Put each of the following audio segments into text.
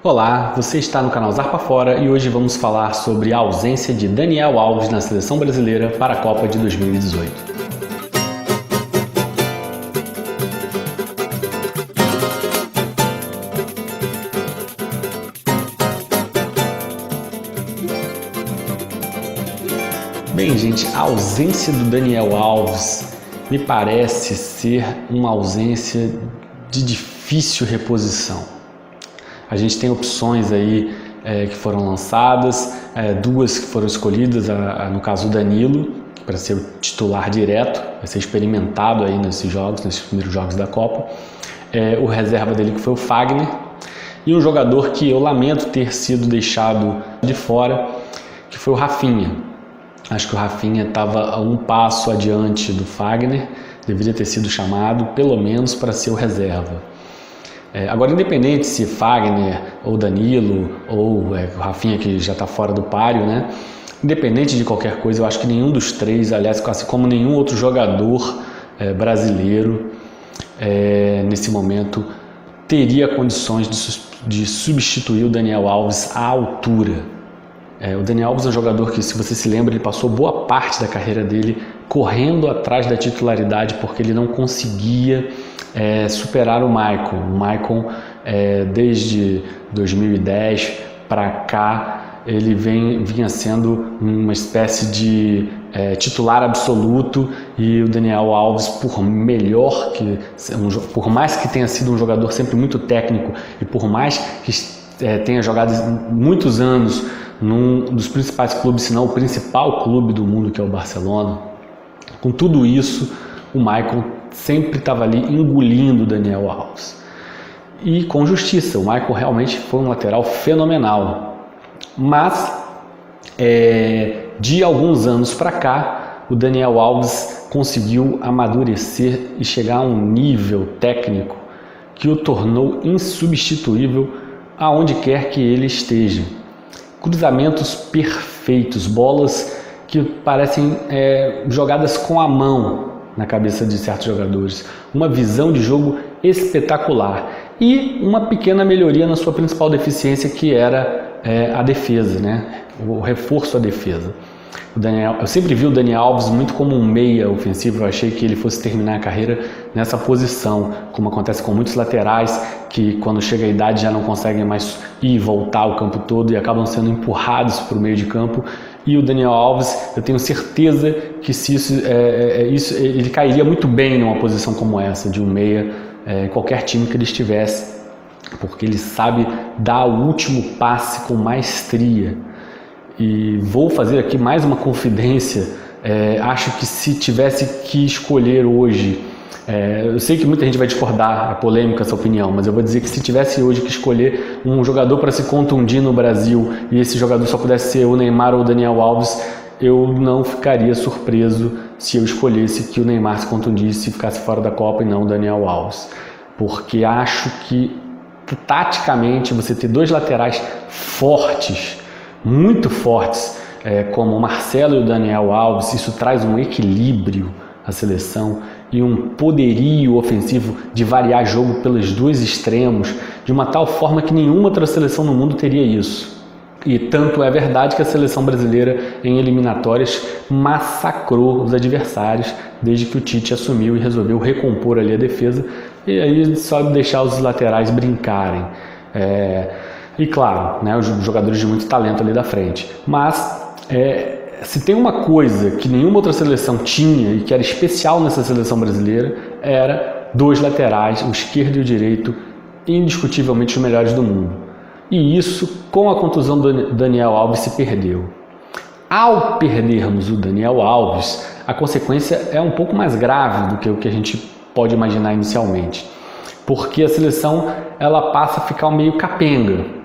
Olá, você está no canal Zarpa Fora e hoje vamos falar sobre a ausência de Daniel Alves na seleção brasileira para a Copa de 2018. Bem, gente, a ausência do Daniel Alves me parece ser uma ausência de difícil reposição. A gente tem opções aí que foram lançadas, duas que foram escolhidas, no caso o Danilo, para ser o titular direto, vai ser experimentado aí nesses primeiros jogos da Copa. O reserva dele que foi o Fagner, e um jogador que eu lamento ter sido deixado de fora, que foi o Rafinha. Acho que o Rafinha estava a um passo adiante do Fagner, deveria ter sido chamado pelo menos para ser o reserva. Agora, independente se Fagner ou Danilo ou o Rafinha, que já está fora do páreo, né? Independente de qualquer coisa, eu acho que nenhum dos três, aliás, assim como nenhum outro jogador brasileiro nesse momento teria condições de substituir o Daniel Alves à altura. O Daniel Alves é um jogador que, se você se lembra, ele passou boa parte da carreira dele correndo atrás da titularidade porque ele não conseguia superar o Maicon. O Maicon, desde 2010 para cá, ele vinha sendo uma espécie de titular absoluto, e o Daniel Alves, por mais que tenha sido um jogador sempre muito técnico e por mais que tenha jogado muitos anos num dos principais clubes, se não o principal clube do mundo, que é o Barcelona, com tudo isso, o Maicon sempre estava ali engolindo o Daniel Alves. E com justiça, o Maicon realmente foi um lateral fenomenal. Mas, de alguns anos para cá, o Daniel Alves conseguiu amadurecer e chegar a um nível técnico que o tornou insubstituível aonde quer que ele esteja. Cruzamentos perfeitos, bolas que parecem jogadas com a mão na cabeça de certos jogadores, uma visão de jogo espetacular e uma pequena melhoria na sua principal deficiência, que era a defesa, né? O reforço à defesa. Eu sempre vi o Daniel Alves muito como um meia ofensivo. Eu achei que ele fosse terminar a carreira nessa posição, como acontece com muitos laterais que, quando chega a idade, já não conseguem mais ir e voltar o campo todo e acabam sendo empurrados para o meio de campo. E o Daniel Alves, eu tenho certeza que ele cairia muito bem numa posição como essa, de um meia, em qualquer time que ele estivesse, porque ele sabe dar o último passe com maestria. E vou fazer aqui mais uma confidência. Acho que se tivesse que escolher hoje, eu sei que muita gente vai discordar, é polêmica essa opinião, mas eu vou dizer que se tivesse hoje que escolher um jogador para se contundir no Brasil e esse jogador só pudesse ser o Neymar ou o Daniel Alves, eu não ficaria surpreso se eu escolhesse que o Neymar se contundisse e ficasse fora da Copa e não o Daniel Alves, porque acho que taticamente você ter dois laterais fortes, muito fortes, como o Marcelo e o Daniel Alves, isso traz um equilíbrio à seleção e um poderio ofensivo de variar jogo pelos dois extremos, de uma tal forma que nenhuma outra seleção no mundo teria isso. E tanto é verdade que a seleção brasileira, em eliminatórias, massacrou os adversários desde que o Tite assumiu e resolveu recompor ali a defesa, e aí só deixar os laterais brincarem. E claro, né, os jogadores de muito talento ali da frente. Mas se tem uma coisa que nenhuma outra seleção tinha e que era especial nessa seleção brasileira, era dois laterais, o esquerdo e o direito, indiscutivelmente os melhores do mundo. E isso, com a contusão do Daniel Alves, se perdeu. Ao perdermos o Daniel Alves, a consequência é um pouco mais grave do que o que a gente pode imaginar inicialmente, porque a seleção ela passa a ficar meio capenga.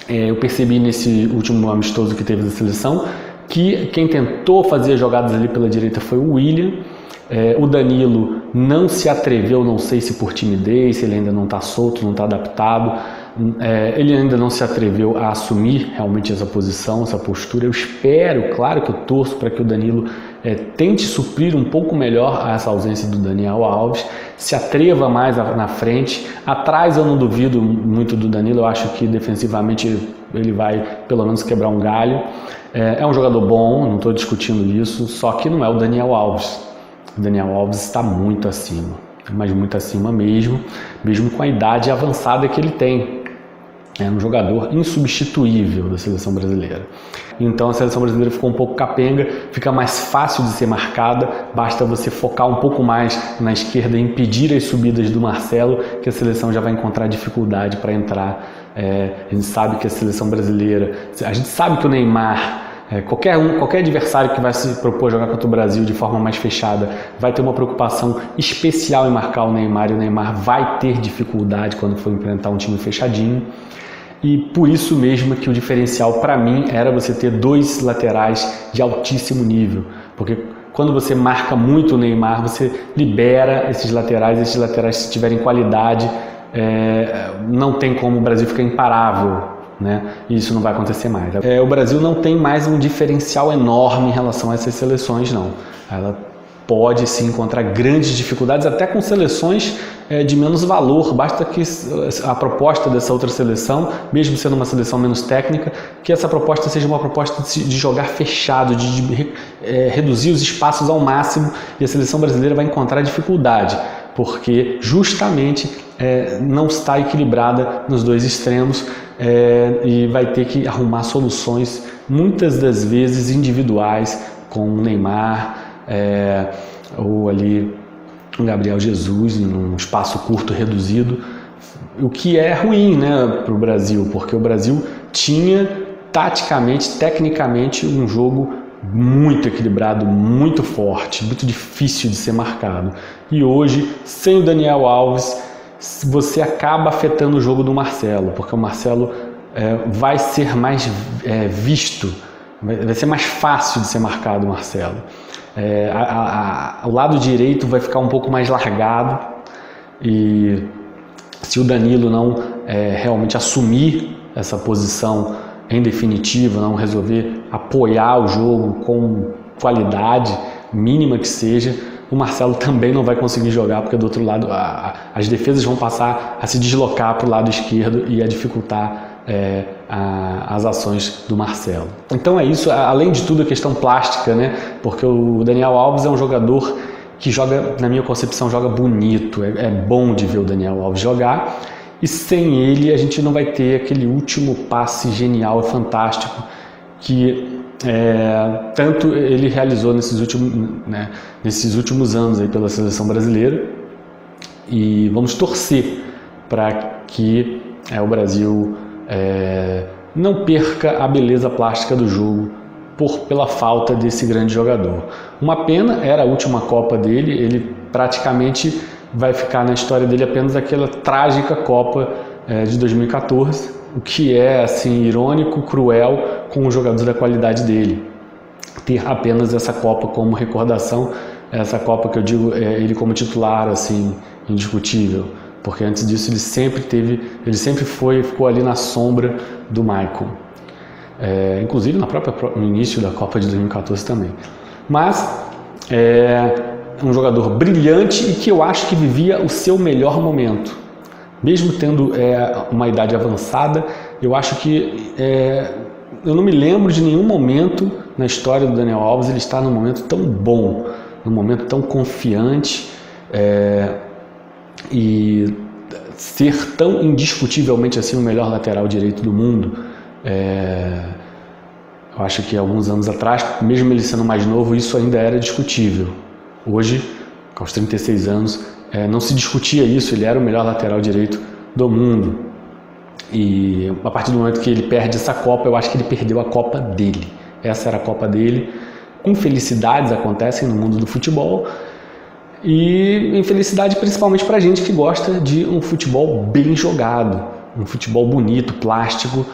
Eu percebi nesse último amistoso que teve da seleção que quem tentou fazer jogadas ali pela direita foi o William. O Danilo não se atreveu, não sei se por timidez, se ele ainda não está solto, não está adaptado, Ele ainda não se atreveu a assumir realmente essa posição, essa postura. Eu espero, claro que eu torço para que o Danilo tente suprir um pouco melhor essa ausência do Daniel Alves, se atreva mais na frente. Atrás eu não duvido muito do Danilo, eu acho que defensivamente ele vai pelo menos quebrar um galho. É um jogador bom, não estou discutindo isso, só que não é o Daniel Alves. O Daniel Alves está muito acima, mas muito acima mesmo com a idade avançada que ele tem. É um jogador insubstituível da seleção brasileira. Então a seleção brasileira ficou um pouco capenga, fica mais fácil de ser marcada, basta você focar um pouco mais na esquerda e impedir as subidas do Marcelo, que a seleção já vai encontrar dificuldade para entrar. A gente sabe que a seleção brasileira, a gente sabe que o Neymar, qualquer adversário que vai se propor jogar contra o Brasil de forma mais fechada vai ter uma preocupação especial em marcar o Neymar, e o Neymar vai ter dificuldade quando for enfrentar um time fechadinho. E por isso mesmo que o diferencial para mim era você ter dois laterais de altíssimo nível, porque quando você marca muito o Neymar, você libera esses laterais se tiverem qualidade, não tem como o Brasil ficar imparável, né? E isso não vai acontecer mais. O Brasil não tem mais um diferencial enorme em relação a essas seleções, não. Ela pode sim encontrar grandes dificuldades até com seleções de menos valor. Basta que a proposta dessa outra seleção, mesmo sendo uma seleção menos técnica, que essa proposta seja uma proposta de jogar fechado, de reduzir os espaços ao máximo, e a seleção brasileira vai encontrar dificuldade, porque justamente não está equilibrada nos dois extremos, e vai ter que arrumar soluções, muitas das vezes individuais, com o Neymar, ou ali o Gabriel Jesus, em um espaço curto, reduzido, o que é ruim, né, para o Brasil, porque o Brasil tinha taticamente, tecnicamente, um jogo muito equilibrado, muito forte, muito difícil de ser marcado. E hoje, sem o Daniel Alves, você acaba afetando o jogo do Marcelo, porque o Marcelo vai ser mais visto, vai ser mais fácil de ser marcado o Marcelo. O lado direito vai ficar um pouco mais largado, e se o Danilo não realmente assumir essa posição em definitiva, não resolver apoiar o jogo com qualidade mínima que seja, o Marcelo também não vai conseguir jogar, porque do outro lado as defesas vão passar a se deslocar para o lado esquerdo e a dificultar as ações do Marcelo. Então é isso, além de tudo a questão plástica, né? Porque o Daniel Alves é um jogador que joga, na minha concepção, joga bonito, é bom de ver o Daniel Alves jogar, e sem ele a gente não vai ter aquele último passe genial e fantástico que tanto ele realizou nesses últimos anos aí pela seleção brasileira. E vamos torcer para que o Brasil não perca a beleza plástica do jogo pela falta desse grande jogador. Uma pena, era a última Copa dele, ele praticamente vai ficar na história dele apenas aquela trágica Copa de 2014, o que é assim irônico, cruel com os jogadores da qualidade dele. Ter apenas essa Copa como recordação, essa Copa que eu digo, ele como titular, assim, indiscutível, porque antes disso ele sempre ficou ali na sombra do Michael, inclusive no início da Copa de 2014 também. Mas um jogador brilhante e que eu acho que vivia o seu melhor momento, mesmo tendo uma idade avançada. Eu acho que eu não me lembro de nenhum momento na história do Daniel Alves ele estar num momento tão bom, num momento tão confiante, e ser tão indiscutivelmente assim o melhor lateral direito do mundo. Eu acho que alguns anos atrás, mesmo ele sendo mais novo, isso ainda era discutível. Hoje, aos 36 anos, não se discutia isso, ele era o melhor lateral direito do mundo. E a partir do momento que ele perde essa Copa, eu acho que ele perdeu a Copa dele. Essa era a Copa dele. Infelicidades acontecem no mundo do futebol, e infelicidade principalmente para a gente que gosta de um futebol bem jogado, um futebol bonito, plástico,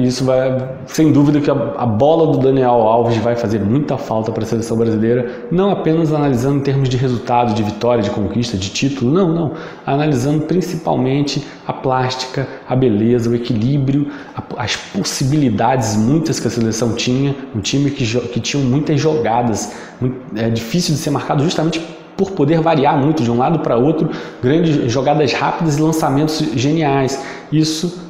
Isso vai, sem dúvida que a bola do Daniel Alves vai fazer muita falta para a seleção brasileira, não apenas analisando em termos de resultado, de vitória, de conquista, de título, não, analisando principalmente a plástica, a beleza, o equilíbrio, as possibilidades muitas que a seleção tinha, um time que tinha muitas jogadas, é difícil de ser marcado justamente por poder variar muito de um lado para outro, grandes jogadas rápidas e lançamentos geniais. Isso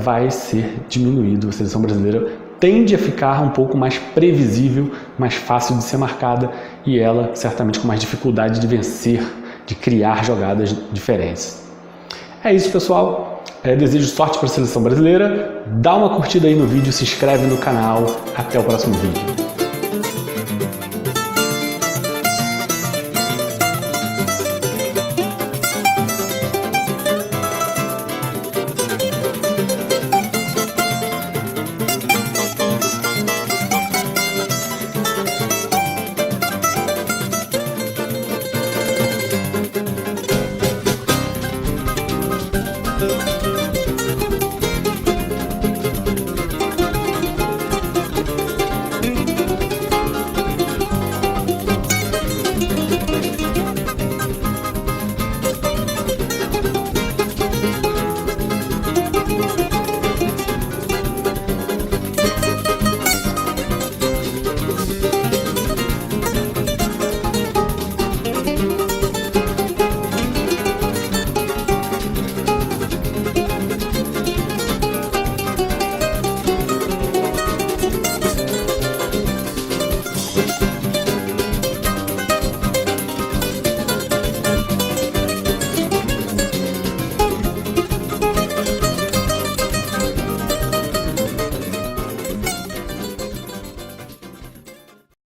vai ser diminuído. A seleção brasileira tende a ficar um pouco mais previsível, mais fácil de ser marcada e ela certamente com mais dificuldade de vencer, de criar jogadas diferentes. É isso, pessoal. Desejo sorte para a seleção brasileira. Dá uma curtida aí no vídeo, se inscreve no canal. Até o próximo vídeo.